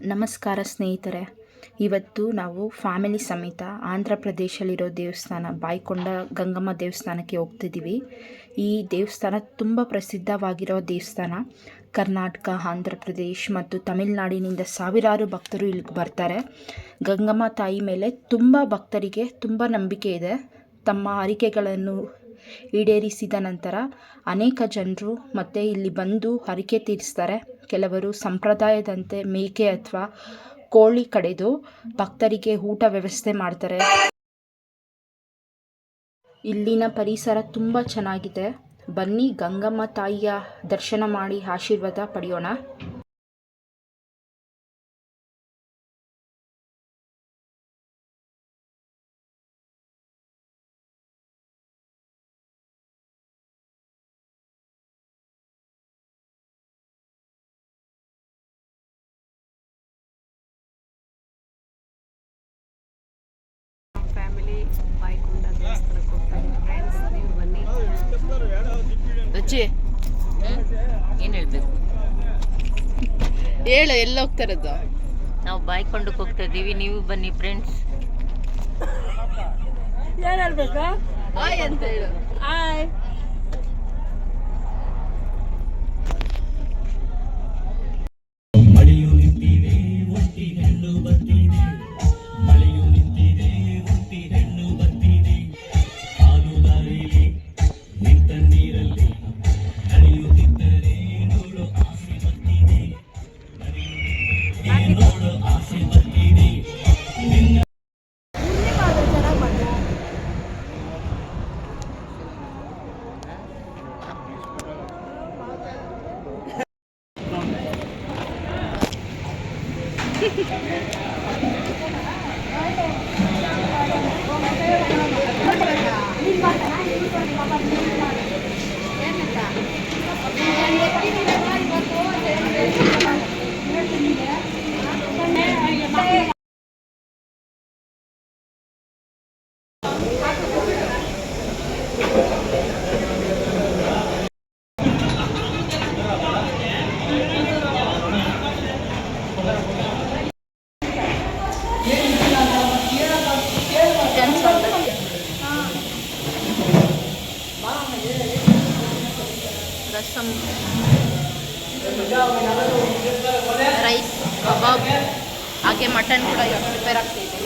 ನಮಸ್ಕಾರ ಸ್ನೇಹಿತರೆ. ಇವತ್ತು ನಾವು ಫ್ಯಾಮಿಲಿ ಸಮೇತ ಆಂಧ್ರ ಪ್ರದೇಶಲ್ಲಿರೋ ದೇವಸ್ಥಾನ ಬಾಯ್ಕೊಂಡ ಗಂಗಮ್ಮ ದೇವಸ್ಥಾನಕ್ಕೆ ಹೋಗ್ತಿದ್ದೀವಿ. ಈ ದೇವಸ್ಥಾನ ತುಂಬ ಪ್ರಸಿದ್ಧವಾಗಿರೋ ದೇವಸ್ಥಾನ. ಕರ್ನಾಟಕ, ಆಂಧ್ರ ಪ್ರದೇಶ್ ಮತ್ತು ತಮಿಳುನಾಡಿನಿಂದ ಸಾವಿರಾರು ಭಕ್ತರು ಇಲ್ಲಿಗೆ ಬರ್ತಾರೆ. ಗಂಗಮ್ಮ ತಾಯಿ ಮೇಲೆ ತುಂಬ ಭಕ್ತರಿಗೆ ತುಂಬ ನಂಬಿಕೆ ಇದೆ. ತಮ್ಮ ಹರಕೆಗಳನ್ನು ಈಡೇರಿಸಿದ ನಂತರ ಅನೇಕ ಜನರು ಮತ್ತೆ ಇಲ್ಲಿ ಬಂದು ಹರಕೆ ತೀರಿಸ್ತಾರೆ. ಕೆಲವರು ಸಂಪ್ರದಾಯದಂತೆ ಮೇಕೆ ಅಥವಾ ಕೋಳಿ ಕಡಿದು ಭಕ್ತರಿಗೆ ಊಟ ವ್ಯವಸ್ಥೆ ಮಾಡ್ತಾರೆ. ಇಲ್ಲಿನ ಪರಿಸರ ತುಂಬ ಚೆನ್ನಾಗಿದೆ. ಬನ್ನಿ ಗಂಗಮ್ಮ ತಾಯಿಯ ದರ್ಶನ ಮಾಡಿ ಆಶೀರ್ವಾದ ಪಡೆಯೋಣ. ಫ್ಯಾಮಿಲಿ ಬಾಯ್ಕೊಂಡ ದೇವಸ್ಥಾನಕ್ಕೆ ಹೋಗ್ತಾ ಇದ್ದೀವಿ ಫ್ರೆಂಡ್ಸ್. ನೀವು ಬನ್ನಿ. ಅಜ್ಜಿ ಏನು ಹೇಳಬೇಕು ಹೇಳು, ಎಲ್ಲ ಹೋಗ್ತಾರದ್ದು? ನಾವು ಬಾಯ್ಕೊಂಡಕ್ಕೆ ಹೋಗ್ತಾ ಇದ್ದೀವಿ, ನೀವು ಬನ್ನಿ ಫ್ರೆಂಡ್ಸ್. ಏನು ಹೇಳ್ಬೇಕಾ? ಆಯ್ ಅಂತ ಹೇಳು. ಆಯ್. ರಸಂ, ರೈಸ್, ಕಬಾಬ್, ಹಾಗೆ ಮಟನ್ ಕೂಡ ಪ್ರಿಪೇರ್ ಆಗ್ತಾಯಿದೆ.